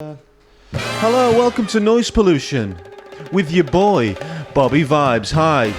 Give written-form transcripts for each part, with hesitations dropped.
Hello, welcome to Noise Pollution with your boy, Bobby Vibes. Hi.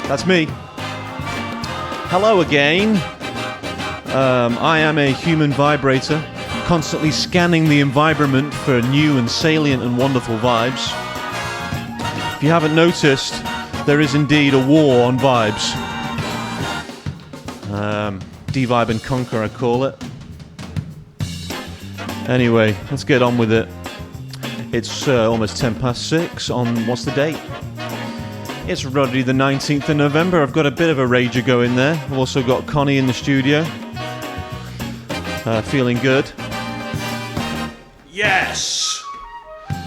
That's me. Hello again. I am a human vibrator, constantly scanning the environment for new and salient and wonderful vibes. If you haven't noticed, there is indeed a war on vibes. D-Vibe and Conquer, I call it. Anyway, let's get on with it. It's almost 6 on, what's the date? It's already the 19th of November. I've got a bit of a rager going there. I've also got Connie in the studio. Feeling good. Yes!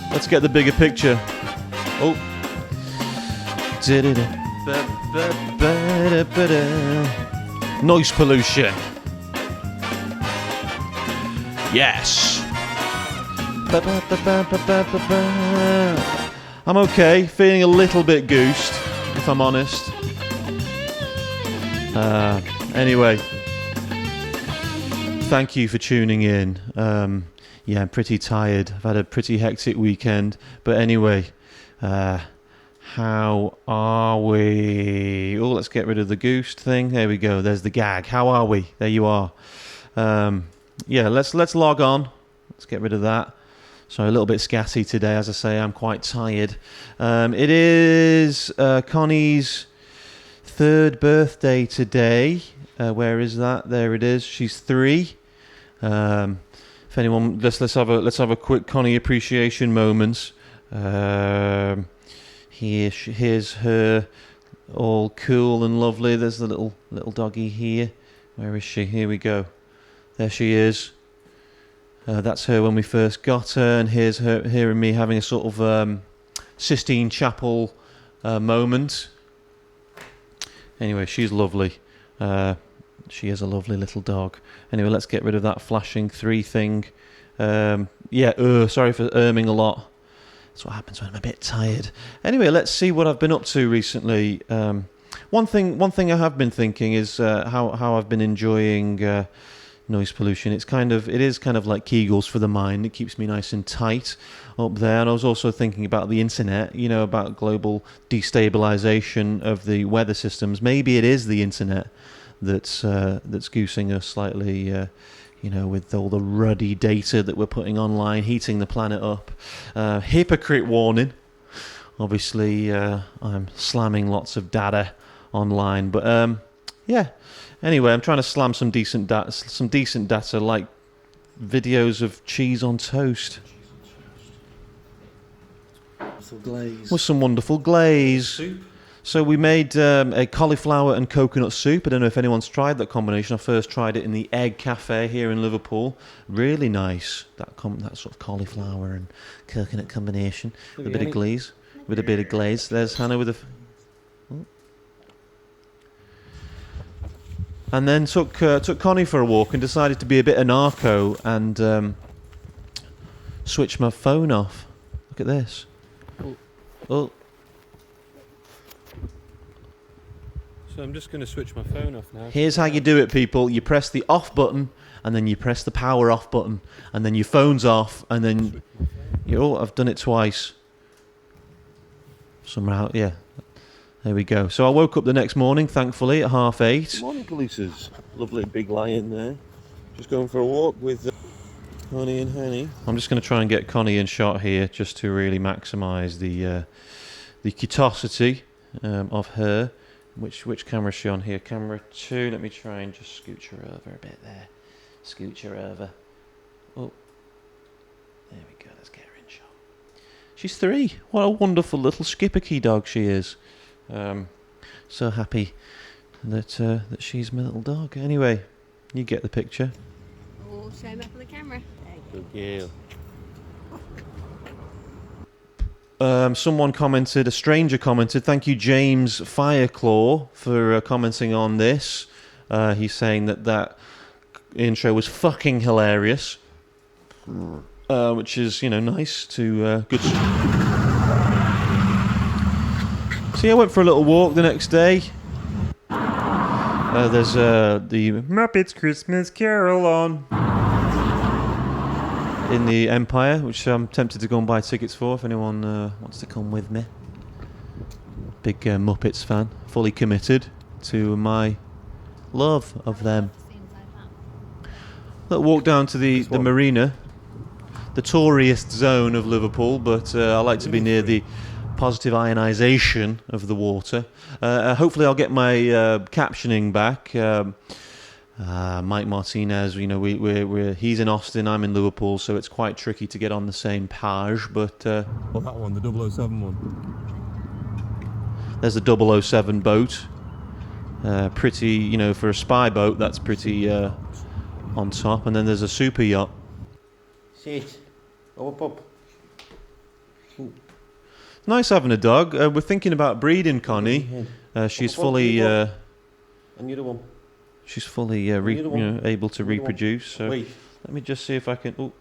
Let's get the bigger picture. Oh. Noise pollution. Yes. I'm okay, feeling a little bit goosed, if I'm honest. Anyway, thank you for tuning in. Yeah, I'm pretty tired. I've had a pretty hectic weekend. But anyway, how are we? Oh, let's get rid of the goosed thing. There we go. There's the gag. How are we? There you are. Yeah, let's log on. Let's get rid of that. So a little bit scatty today, as I say. I'm quite tired. It is Connie's 3rd birthday today. Where is that? There it is. She's 3. If anyone, let's have a quick Connie appreciation moment. Here's her, all cool and lovely. There's the little doggy here. Where is she? Here we go. There she is. That's her when we first got her, and here's her and me having a sort of Sistine Chapel moment. Anyway, she's lovely. She is a lovely little dog. Anyway, let's get rid of that flashing 3 thing. Sorry for erming a lot. That's what happens when I'm a bit tired. Anyway, let's see what I've been up to recently. One thing I have been thinking is how I've been enjoying noise pollution. It is kind of like Kegels for the mind. It keeps me nice and tight up there. And I was also thinking about the internet, about global destabilization of the weather systems. Maybe it is the internet that's goosing us slightly, with all the ruddy data that we're putting online, heating the planet up. Hypocrite warning. Obviously, I'm slamming lots of data online, but yeah. Anyway, I'm trying to slam some decent data, like videos of cheese on toast. With some wonderful glaze. Soup. So we made a cauliflower and coconut soup. I don't know if anyone's tried that combination. I first tried it in the Egg Cafe here in Liverpool. Really nice, that sort of cauliflower and coconut combination. With a bit of glaze. There's Hannah with a... And then took Connie for a walk and decided to be a bit anarcho and switch my phone off. Look at this. Oh. So I'm just going to switch my phone off now. Here's how you do it, people. You press the off button, and then you press the power off button, and then your phone's off, and then... I've done it twice. Somehow, yeah. There we go. So I woke up the next morning, thankfully, at 8:30. Good morning, Polices. Lovely big lion there. Just going for a walk with Connie and Henny. I'm just going to try and get Connie in shot here, just to really maximise the cutosity of her. Which camera is she on here? Camera 2. Let me try and just scooch her over a bit there. Scooch her over. Oh. There we go. Let's get her in shot. She's 3. What a wonderful little Schipperke dog she is. So happy that she's my little dog. Anyway, you get the picture. Oh, show me up on the camera. Good girl. A stranger commented, thank you James Fireclaw for commenting on this. He's saying that intro was fucking hilarious. Which is, nice to... good... So yeah, I went for a little walk the next day. There's the Muppets Christmas Carol on. in the Empire, which I'm tempted to go and buy tickets for if anyone wants to come with me. Big Muppets fan, fully committed to my love of them. Let's walk down to the marina, the touriest zone of Liverpool, but I like to be near the positive ionisation of the water. Hopefully I'll get my captioning back. Mike Martinez, you know, he's in Austin, I'm in Liverpool, so it's quite tricky to get on the same page, but... Well, that one, the 007 one. There's the 007 boat. Pretty, you know, for a spy boat, that's pretty on top. And then there's a super yacht. Sit. Up. Nice having a dog. We're thinking about breeding Connie. She's fully... And you're the one. She's fully able to reproduce. So let me just see if I can... Oh,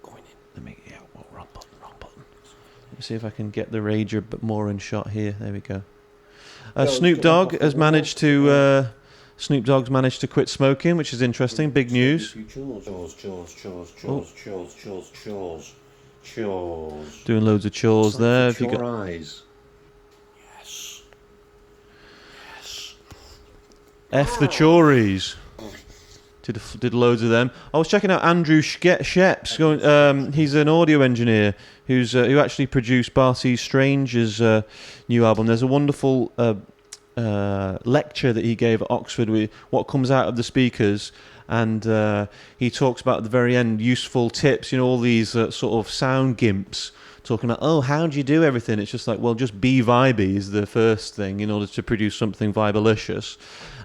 let me... Yeah, wrong button. Let me see if I can get the Rager a bit more in shot here. There we go. Snoop Dogg has managed to... Snoop Dogg's managed to quit smoking, which is interesting. Big news. Chores. Doing loads of chores there. If you got eyes. Yes. F the chories. Did loads of them. I was checking out Andrew Sheps. He's an audio engineer who actually produced Barty Strange's new album. There's a wonderful lecture that he gave at Oxford with what comes out of the speakers, and he talks about at the very end useful tips. You know, all these sort of sound gimps talking about, how do you do everything? It's just like, well, just be vibey is the first thing in order to produce something vibelicious.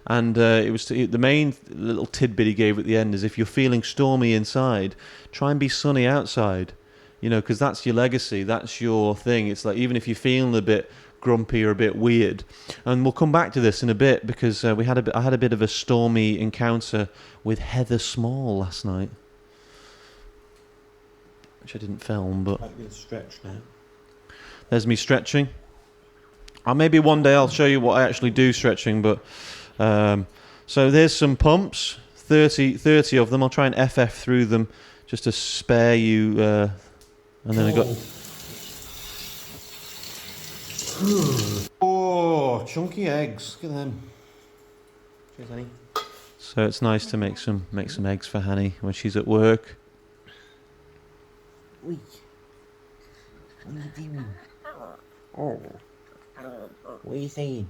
And it was the main little tidbit he gave at the end is if you're feeling stormy inside, try and be sunny outside. You know, because that's your legacy, that's your thing. It's like, even if you're feeling a bit grumpy or a bit weird, and we'll come back to this in a bit, because I had a bit of a stormy encounter with Heather Small last night, which I didn't film, but Stretch now. There's me stretching. Maybe one day I'll show you what I actually do stretching, but so there's some pumps, 30 of them. I'll try and FF through them just to spare you, and then I got... Oh, chunky eggs. Look at them. Cheers, honey. So it's nice to make some eggs for Hanny when she's at work. Oi. What are you doing? Oh. What are you saying?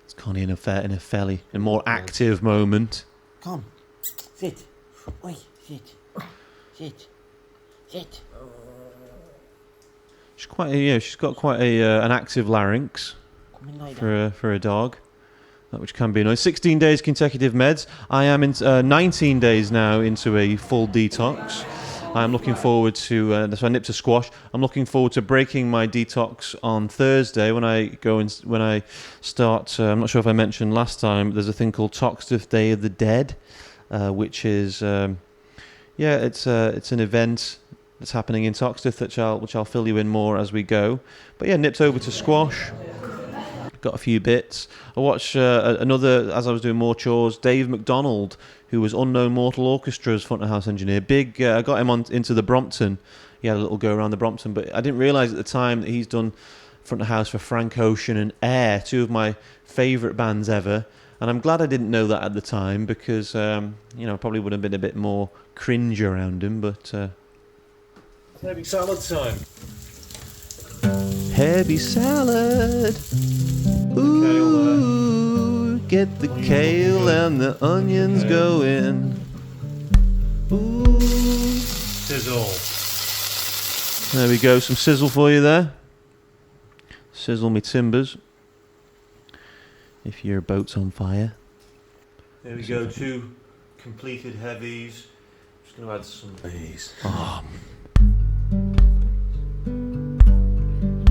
It's Connie in a more active moment. Come. Sit. Oi, sit. Sit. She's got quite an active larynx for a dog, which can be annoying. 16 days consecutive meds. I am in 19 days now into a full detox. I'm looking forward to. So I nipped a squash. I'm looking forward to breaking my detox on Thursday when I start. I'm not sure if I mentioned last time. There's a thing called Toxteth Day of the Dead, which is it's an event that's happening in Toxteth, which I'll fill you in more as we go. But yeah, nipped over to squash. Got a few bits. I watched another, as I was doing more chores, Dave McDonald, who was Unknown Mortal Orchestra's front of house engineer. I got him into the Brompton. He had a little go around the Brompton, but I didn't realise at the time that he's done front of house for Frank Ocean and Air, two of my favourite bands ever. And I'm glad I didn't know that at the time, because I probably would have been a bit more cringe around him, but... Heavy salad time. Heavy salad. Ooh, get the kale and the onions going. Ooh. Sizzle. There we go, some sizzle for you there. Sizzle me timbers. If your boat's on fire. There we go, 2 completed heavies. Just going to add some of these. Oh.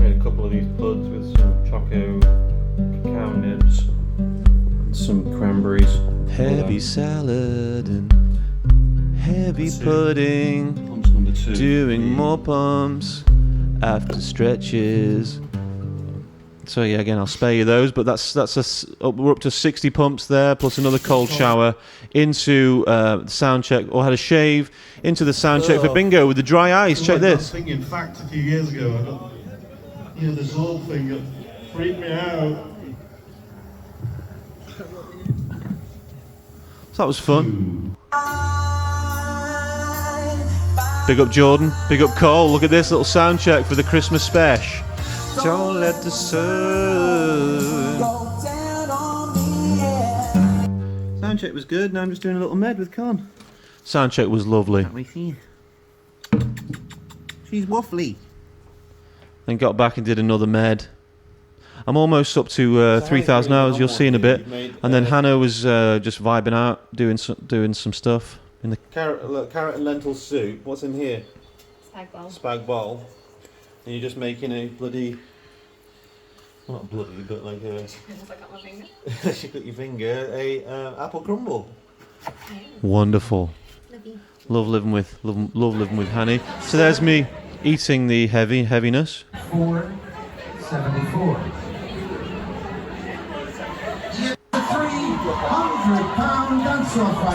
Made a couple of these puds with some choco cacao nibs and some cranberries. Heavy salad and heavy pudding. Pumps number 2. Doing more pumps after stretches. So yeah, again, I'll spare you those. But we're up to 60 pumps there, plus another cold shower into the sound check, or had a shave into the sound check for bingo with the dry ice. Check this. In fact, a few years ago, I got this old thing that freaked me out. So that was fun. Big up Jordan, big up Cole. Look at this little sound check for the Christmas special. Don't let the sun. Sound check was good. Now I'm just doing a little med with Con. Sound check was lovely. She's waffly. Then got back and did another med. I'm almost up to 3,000 hours. You'll see in a bit. And then Hannah was just vibing out, doing some stuff in the carrot and lentil soup. What's in here? Spag bowl. Spag bowl. And you're just making a bloody, well, not bloody, but like a. Because I got my finger. She got your finger. A apple crumble. Wonderful. Love living with Hanny. So there's me eating the heaviness. 474.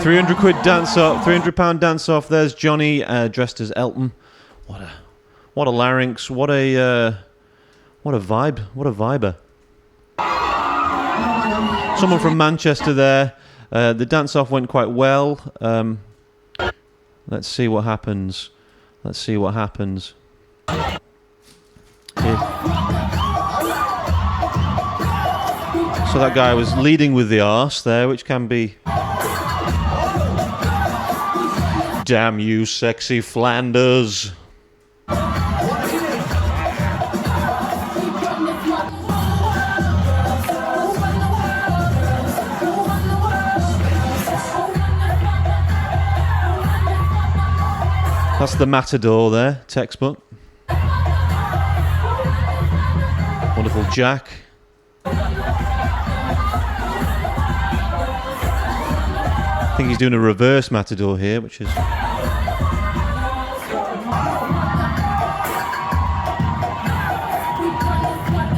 300 quid dance off. 300 pound dance off. There's Johnny dressed as Elton. What a larynx. What a vibe. What a viber. Someone from Manchester there. The dance off went quite well. Let's see what happens. Let's see what happens. So that guy was leading with the arse there, which can be. Damn you, sexy Flanders. That's the Matador there, textbook. Wonderful Jack. I think he's doing a reverse Matador here, which is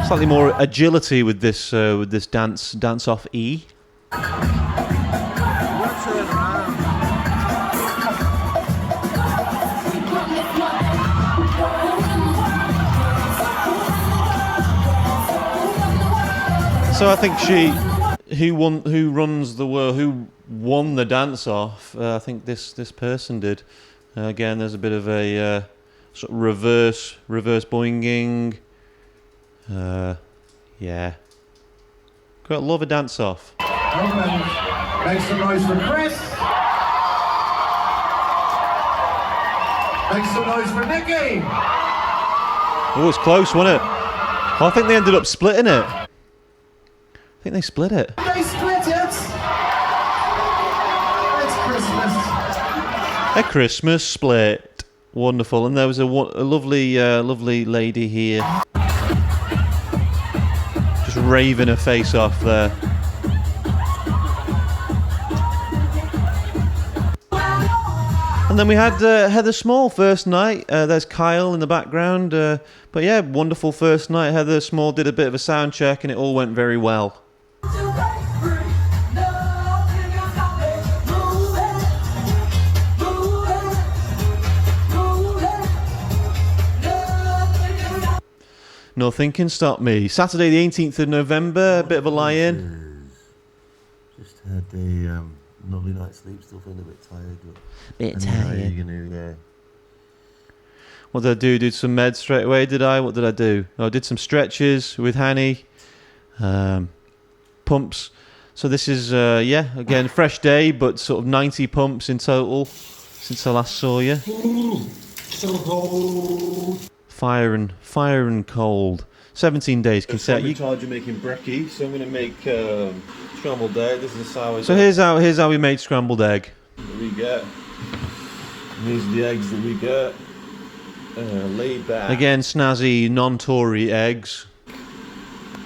slightly more agility with this dance off E. So I think who won the dance off? I think this person did. Again, there's a bit of a sort of reverse boinging. Yeah. Got love a dance off. Make some noise for Chris. Make some noise for Nikki. Oh, it's close, wasn't it? Oh, I think they ended up splitting it. I think they split it. They split it. It's Christmas. A Christmas split. Wonderful. And there was a lovely lady here. Just raving her face off there. And then we had Heather Small first night. There's Kyle in the background. But yeah, wonderful first night. Heather Small did a bit of a sound check and it all went very well. Nothing can stop me. Saturday the 18th of November, a bit of a lie-in. Just had a lovely night's sleep, still feeling a bit tired. Bit tired. What did I do? Did some meds straight away, did I? What did I do? I did some stretches with Hanny. Pumps. So this is, again, fresh day, but sort of 90 pumps in total since I last saw you. So cold. Fire and cold. 17 days consecutive. I'm charged of making brekkie, so I'm going to make scrambled egg. This is a sour. So here's how we made scrambled egg. That we get. And these are the eggs that we get. Laid back. Again, snazzy, non-Tory eggs.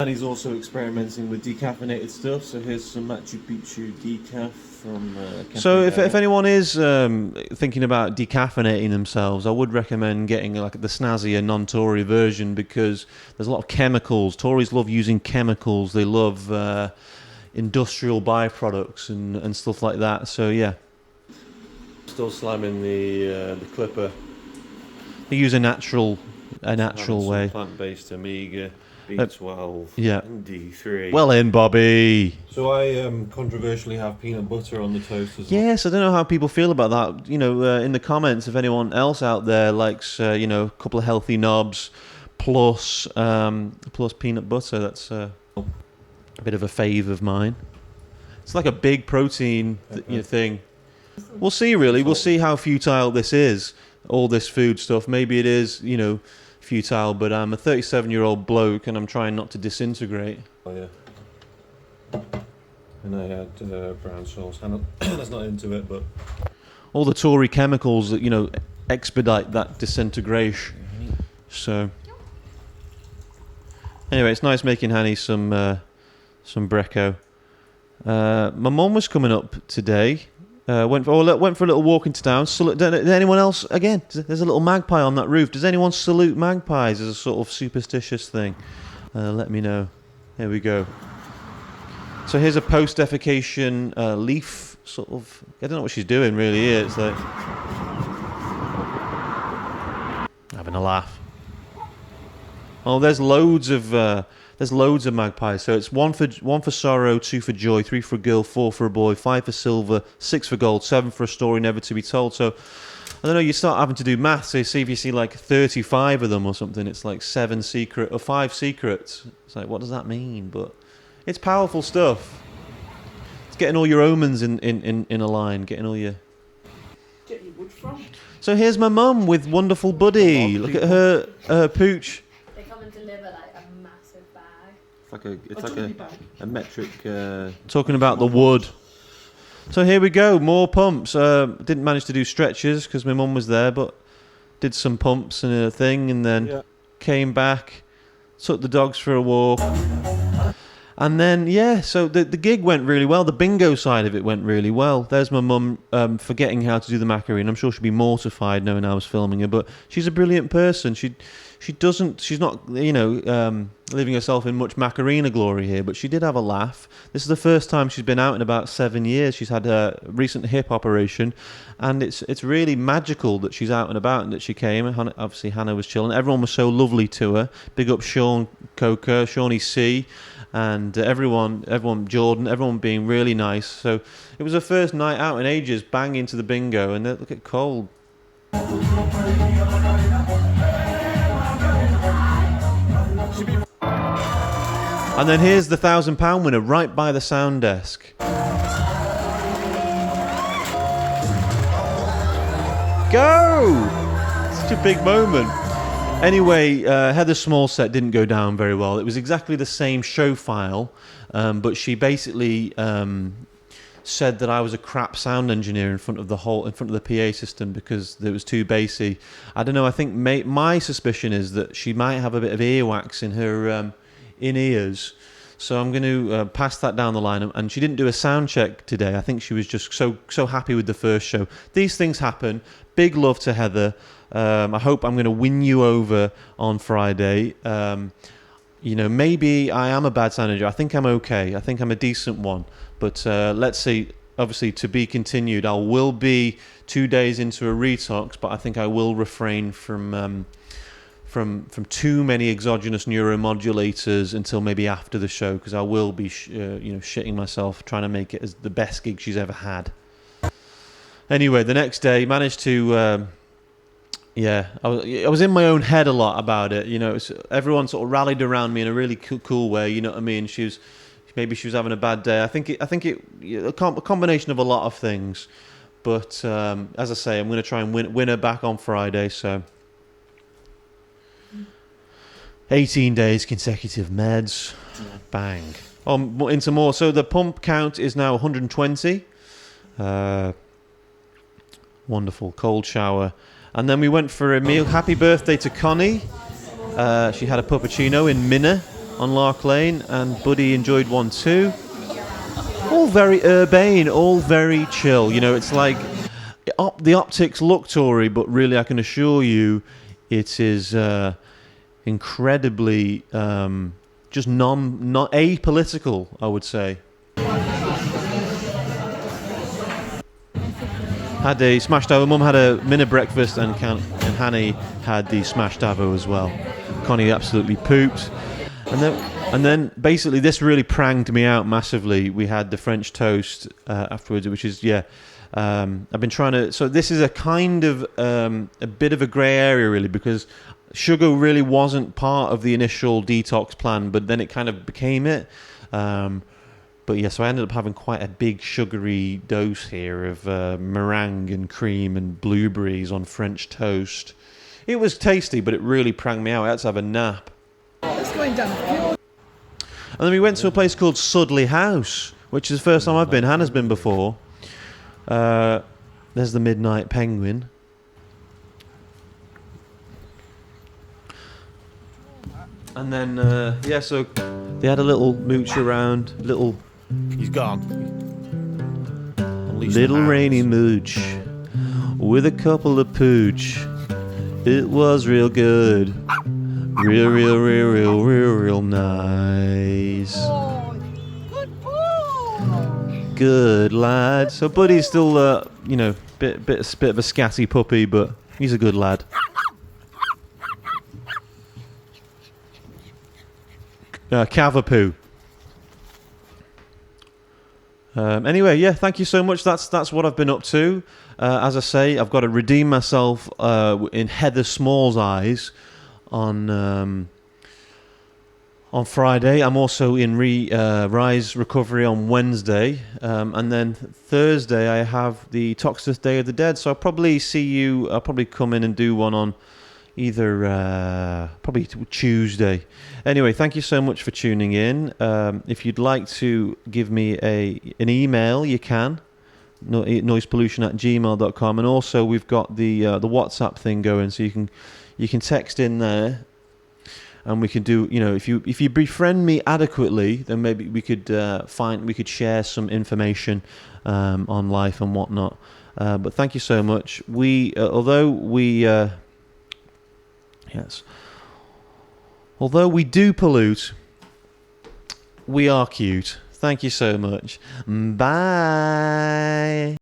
And he's also experimenting with decaffeinated stuff. So here's some Machu Picchu decaf from. So if anyone is thinking about decaffeinating themselves, I would recommend getting like the snazzier non-Tory version because there's a lot of chemicals. Tories love using chemicals. They love industrial byproducts and stuff like that. So yeah. Still slamming the clipper. They use a natural way. Plant-based omega, B12, yeah. and D3. Well in, Bobby. So I controversially have peanut butter on the toast as well. Yes, I don't know how people feel about that. You know, in the comments, if anyone else out there likes, you know, a couple of healthy knobs plus peanut butter, that's a bit of a fave of mine. It's like a big protein thing. We'll see, really. We'll see how futile this is, all this food stuff. Maybe it is, you know, futile, but I'm a 37-year-old bloke and I'm trying not to disintegrate. Oh, yeah. And I had brown sauce. Hannah's not into it, but... All the Tory chemicals that, you know, expedite that disintegration. So... Anyway, it's nice making Hanny some brecco. My mum was coming up today. Went for a little walk into town. Did anyone else, again, there's a little magpie on that roof. Does anyone salute magpies as a sort of superstitious thing? Let me know. Here we go. So here's a post-defecation leaf, sort of. I don't know what she's doing really here. It's like having a laugh. Oh, there's loads of magpies. So it's one for sorrow, 2 for joy, 3 for a girl, 4 for a boy, 5 for silver, 6 for gold, 7 for a story never to be told. So I don't know. You start having to do maths. So you see if you see like 35 of them or something, it's like 5 secrets. It's like, what does that mean? But it's powerful stuff. It's getting all your omens in a line. Getting all your. Get your wood from? So here's my mum with wonderful Buddy. Look at her pooch. They come and deliver like a massive bag. It's like a metric... Talking about the wood. So here we go, more pumps. Didn't manage to do stretches because my mum was there, but did some pumps and a thing, and then came back, took the dogs for a walk. And then, so the gig went really well. The bingo side of it went really well. There's my mum forgetting how to do the Macarena. I'm sure she'd be mortified knowing I was filming her, but she's a brilliant person. She's not, you know, leaving herself in much Macarena glory here, but she did have a laugh. This is the first time she's been out in about 7 years. She's had a recent hip operation, and it's really magical that she's out and about and that she came. Obviously, Hannah was chilling. Everyone was so lovely to her. Big up Sean Coker, Shawnee C, and everyone, Jordan, everyone being really nice. So it was her first night out in ages, bang into the bingo, and look at Cole. And then here's the £1,000 winner right by the sound desk. Go! Such a big moment. Anyway, Heather Smallset didn't go down very well. It was exactly the same show file, but she basically said that I was a crap sound engineer in front of the PA system because it was too bassy. I don't know. I think my suspicion is that she might have a bit of earwax in her in-ears. So I'm going to pass that down the line. And she didn't do a sound check today. I think she was just so happy with the first show. These things happen. Big love to Heather. I hope I'm going to win you over on Friday. You know, maybe I am a bad sound engineer. I think I'm okay. I think I'm a decent one. But let's see. Obviously, to be continued. I will be 2 days into a retox, but I think I will refrain from too many exogenous neuromodulators until maybe after the show, because I will be shitting myself trying to make it as the best gig she's ever had. Anyway, the next day managed to I was in my own head a lot about it. You know, everyone sort of rallied around me in a really cool way. You know what I mean? Maybe she was having a bad day. I think a combination of a lot of things. But as I say, I'm going to try and win her back on Friday. So 18 days consecutive meds, bang. Into more. So the pump count is now 120. Wonderful cold shower. And then we went for a meal. Happy birthday to Connie. She had a puppuccino in Minna on Lark Lane, and Buddy enjoyed one too. All very urbane, all very chill. You know, it's like the optics look Tory, but really I can assure you it is incredibly just not apolitical, I would say. Had a smashed avo. Mum had a minute breakfast, and Hanny had the smashed avo as well. Connie absolutely pooped, and then basically this really pranged me out massively. We had the French toast afterwards, which is I've been trying to. So this is a kind of a bit of a grey area really, because sugar really wasn't part of the initial detox plan, but then it kind of became it. But yeah, so I ended up having quite a big sugary dose here of meringue and cream and blueberries on French toast. It was tasty, but it really pranged me out. I had to have a nap. It's going down. And then we went to a place called Sudley House, which is the first time I've been. Hannah's been before. There's the Midnight Penguin. And then, so they had a little mooch around, He's gone. little rainy mooch with a couple of pooch. It was real good. Real nice. Good lad. So Buddy's still, bit of a scatty puppy, but he's a good lad. Cavapoo. Anyway, yeah, thank you so much. That's what I've been up to. As I say, I've got to redeem myself in Heather Small's eyes on Friday. I'm also in Rise Recovery on Wednesday, and then Thursday I have the Toxic Day of the Dead. So I'll probably see you. I'll probably come in and do one on either probably Tuesday. Anyway, thank you so much for tuning in. If you'd like to give me an email, you can. Noicepollution@gmail.com, and also we've got the WhatsApp thing going, so you can text in there, and we can do, if you befriend me adequately, then maybe we could share some information on life and whatnot. But thank you so much. Although we do pollute, we are cute. Thank you so much. Bye.